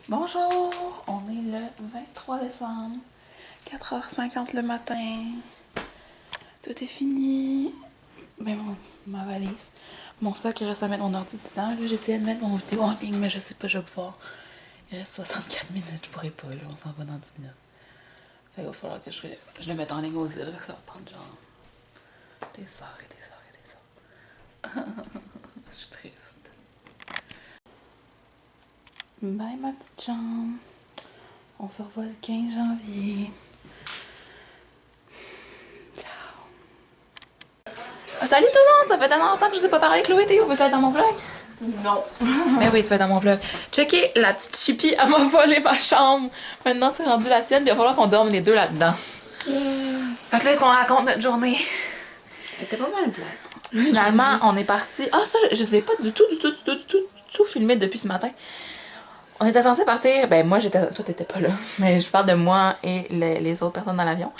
Bonjour, on est le 23 décembre, 4h50 le matin. Tout est fini. Ben ma valise. Mon sac, il reste à mettre mon ordi dedans. Là, j'essayais de mettre mon vidéo en ligne, mais je sais pas, je vais pouvoir. Il reste 64 minutes, je pourrais pas, là, on s'en va dans 10 minutes. Fait qu'il va falloir que je le mette en ligne aux îles, ça va prendre genre des heures et des heures et des heures. Je suis triste. Bye ma petite chambre. On se revoit le 15 janvier. Salut tout le monde! Ça fait tellement longtemps que je vous ai pas parlé. Chloé, t'es où? Vous êtes dans mon vlog? Non. Mais oui, tu vas être dans mon vlog. Checkez, la petite Chippy, elle m'a volé ma chambre. Maintenant, c'est rendu la sienne, puis il va falloir qu'on dorme les deux là-dedans. Fait que là, est-ce qu'on raconte notre journée? Elle était pas mal plate. Finalement, on est parti. Ah, ça, je sais pas du tout filmé depuis ce matin. On était censé partir. Ben, moi, j'étais. Toi, t'étais pas là. Mais je parle de moi et les autres personnes dans l'avion.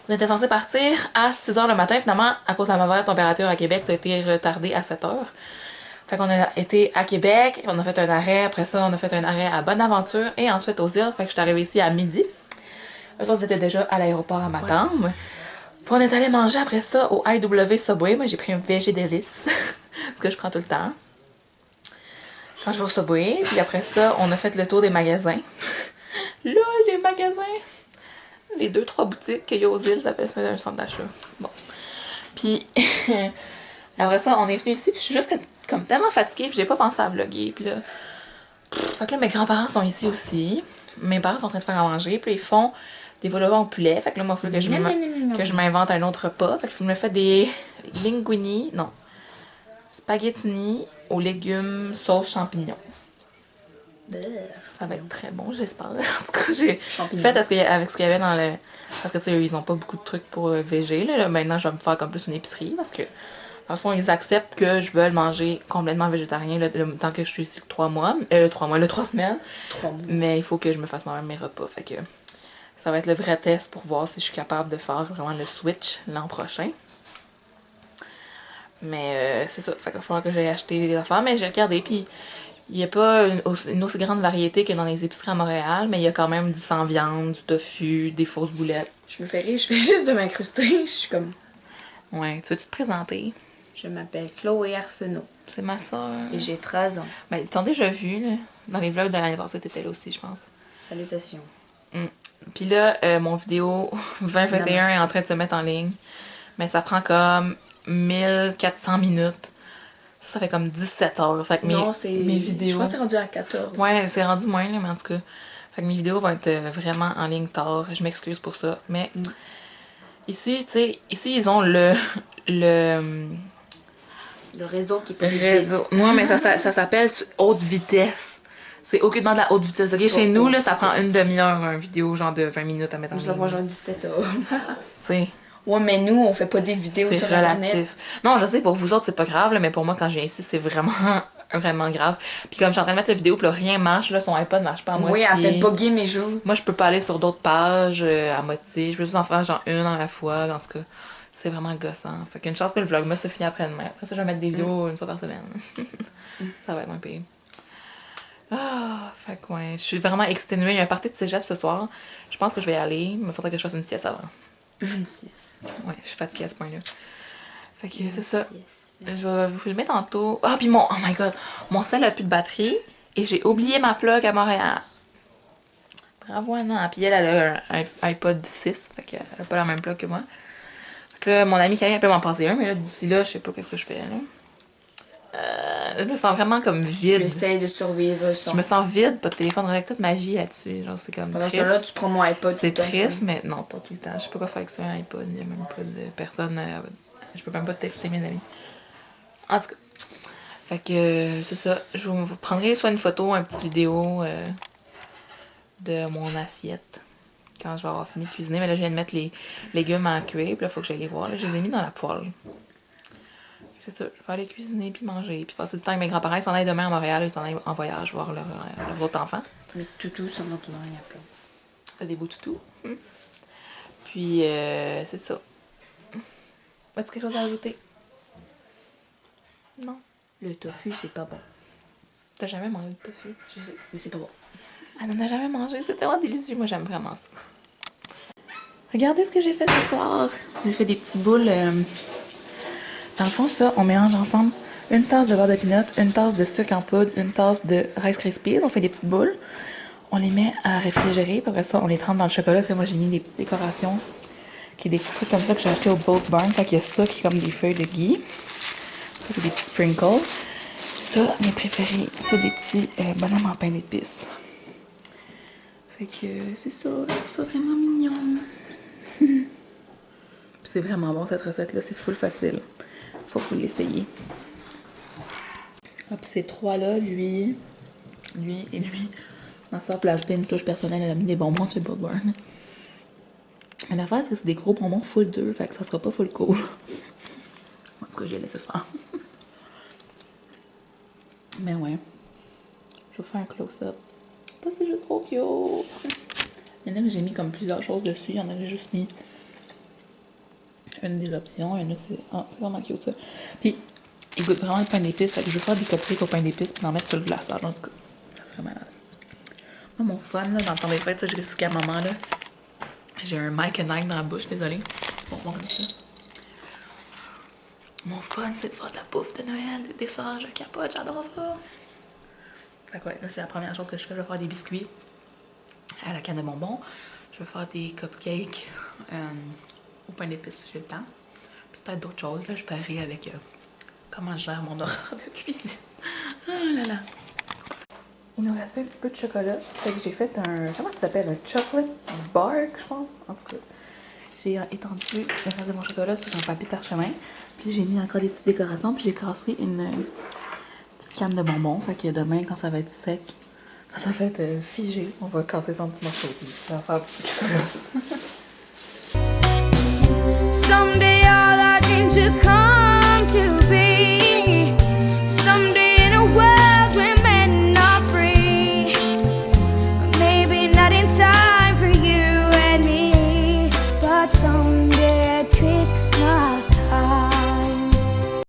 On était censé partir à 6h le matin. Finalement, à cause de la mauvaise température à Québec, ça a été retardé à 7h. Fait qu'on a été à Québec, on a fait un arrêt. Après ça, on a fait un arrêt à Bonaventure et ensuite aux îles. Fait que je suis arrivée ici à midi. Eux autres étaient déjà à l'aéroport à m'attendre. Puis on est allé manger après ça au IW Subway. Moi, j'ai pris un VG Délice. Ce que je prends tout le temps. Quand je vais au Subway. Puis après ça, on a fait le tour des magasins. Là, les magasins. Les 2-3 boutiques qu'il y a aux îles, ça fait un centre d'achat. Bon. Puis après ça, on est venu ici, puis je suis juste comme tellement fatiguée, puis j'ai pas pensé à vlogger. Puis là, fait que là, mes grands-parents sont ici aussi. Mes parents sont en train de faire à manger, puis ils font des vol au vent au poulet. Fait que là, moi, il faut que je m'invente un autre repas. Fait que je me fais des linguini, non, spaghettini aux légumes sauce champignons. Ça va être très bon, j'espère. En tout cas, j'ai fait avec ce qu'il y avait dans le. Parce que, tu sais, ils ont pas beaucoup de trucs pour VG. Là. Maintenant, je vais me faire comme plus une épicerie parce que, dans le fond, ils acceptent que je veuille manger complètement végétarien le temps que je suis ici le 3 mois. Le 3 semaines. 3 mois. Mais il faut que je me fasse moi-même mes repas. Fait que ça va être le vrai test pour voir si je suis capable de faire vraiment le switch l'an prochain. Mais c'est ça. Fait qu'il va falloir que j'aille acheter des affaires. Mais j'ai regardé, puis il n'y a pas une aussi grande variété que dans les épiceries à Montréal, mais il y a quand même du sans viande, du tofu, des fausses boulettes. Je me fais rire, je fais juste de m'incruster. Je suis comme. Ouais, tu veux-tu te présenter? Je m'appelle Chloé Arsenault C'est ma soeur. et j'ai 13 ans. Ben, ils t'ont déjà vu, là. Dans les vlogs de l'année passée, t'étais là aussi, je pense. Salutations. Puis là, mon vidéo 2021 est en train de se mettre en ligne. Mais ça prend comme 1400 minutes. Ça fait comme 17 heures. Fait que Non, c'est. mes vidéos. Je pense que c'est rendu à 14. Ouais, c'est rendu moins, là, mais en tout cas. Fait que mes vidéos vont être vraiment en ligne tard. Je m'excuse pour ça. Mais ici, tu sais, ici, ils ont le Le réseau qui peut réseau. Moi, mais ça s'appelle haute vitesse. C'est aucunement de la haute vitesse. Ok, chez nous, là, ça prend une demi-heure, une vidéo, genre de 20 minutes à mettre en ligne. Nous avons genre 17 heures. Tu sais. Ouais, mais nous, on fait pas des vidéos sur Internet. C'est relatif. Non, je sais, pour vous autres, c'est pas grave, là, mais pour moi, quand je viens ici, c'est vraiment, vraiment grave. Puis comme je suis en train de mettre la vidéo, puis là, rien marche, là, son iPod marche pas à moitié. Oui, elle fait bugger mes jeux. Moi, je peux pas aller sur d'autres pages à moitié. Je peux juste en faire genre une à la fois. En tout cas, c'est vraiment gossant. Fait qu'une chance que le vlogmas se finit après-demain. Après ça, je vais mettre des vidéos une fois par semaine. Ça va être moins pire. Ah, fait que ouais, je suis vraiment exténuée. Il y a un party de cégep ce soir. Je pense que je vais y aller, mais il faudrait que je fasse une sieste avant. Une 6. Ouais, je suis fatiguée à ce point-là. Fait que c'est ça. Je vais vous filmer tantôt. Ah, puis oh my god, mon sel a plus de batterie et j'ai oublié ma plug à Montréal. Bravo Anna. Puis elle a un iPod 6, fait qu'elle a pas la même plug que moi. Fait que là, mon ami Camille peut m'en passer un, mais là, d'ici là, je sais pas qu'est-ce que je fais là. Je me sens vraiment comme vide. J'essaie de survivre sans. Je me sens vide, pas de téléphone, avec toute ma vie là-dessus. Genre, c'est comme Pendant ce triste. temps-là, tu prends mon iPod. C'est triste, mais non, pas tout le temps. Je sais pas quoi faire avec ça, un iPod. Il y a même pas de personne. Je peux même pas texter mes amis. En tout cas. Fait que c'est ça. Je vous prendrai soit une photo, une petite vidéo de mon assiette quand je vais avoir fini de cuisiner. Mais là, je viens de mettre les légumes à cuire. Puis là, il faut que j'aille les voir. Là, je les ai mis dans la poêle. C'est ça. Je vais aller cuisiner puis manger. Puis passer du temps avec mes grands-parents. Ils s'en aillent demain à Montréal. Ils s'en aillent en voyage voir leur autre enfant. Mes toutous sont dans ton oreille à plein. T'as des beaux toutous. Puis, c'est ça. As-tu quelque chose à ajouter? Non. Le tofu, c'est pas bon. T'as jamais mangé de tofu? Je sais, mais c'est pas bon. Elle n'en a jamais mangé, c'est tellement délicieux. Moi, j'aime vraiment ça. Regardez ce que j'ai fait ce soir. J'ai fait des petites boules. Dans le fond, ça, on mélange ensemble une tasse de beurre de pinot, une tasse de sucre en poudre, une tasse de Rice Krispies. On fait des petites boules. On les met à réfrigérer. Puis après ça, on les trempe dans le chocolat. Puis moi, j'ai mis des petites décorations. Qui est des petits trucs comme ça que j'ai acheté au Boat Barn. Fait qu'il y a ça qui est comme des feuilles de gui. Ça, c'est des petits sprinkles. Ça, mes préférés, c'est des petits bonhommes en pain d'épices. Fait que c'est ça. Je trouve ça vraiment mignon. C'est vraiment bon cette recette-là. C'est full facile. Faut que vous l'essayiez. Hop, ces trois-là, lui et lui. Ma soeur peut ajouter une touche personnelle. Elle a mis des bonbons chez Boat Barn. Mais l'affaire, c'est que c'est des gros bonbons full durs. Fait que ça sera pas full cool. En tout cas, j'ai laissé faire. Mais ouais. Je vais vous faire un close-up. Parce que c'est juste trop cute. Il y en a que j'ai mis comme plusieurs choses dessus. Il y en a que j'ai juste mis une des options. Il y en a c'est vraiment cute ça. Puis, il goûte vraiment le pain d'épices. Fait que je vais faire des cupcakes au pain d'épices puis en mettre sur le glaçage. En tout cas, ça serait malade. Moi, mon fun, là, dans le temps des fêtes, ça, j'ai expliqué à maman, là. J'ai un Mike and Ike dans la bouche, désolée. C'est pour moi comme ça. Mon fun, c'est de faire de la bouffe de Noël, des desserts, je capote, j'adore ça. Fait que ouais, là, c'est la première chose que je fais. Je vais faire des biscuits à la canne de bonbons. Je vais faire des cupcakes au pain d'épices si j'ai le temps. Peut-être d'autres choses. Là, je parie avec comment je gère mon horaire de cuisine. Ah là là. Il nous restait un petit peu de chocolat. Fait que j'ai fait un... Comment ça s'appelle? Un chocolate bark, je pense. En tout cas, j'ai étendu le reste de mon chocolat sur un papier parchemin. Puis j'ai mis encore des petites décorations. Puis j'ai cassé une petite canne de bonbons. Fait que demain, quand ça va être sec, quand ça va être figé, on va casser son petit morceau. Puis ça va faire un petit peu de chocolat.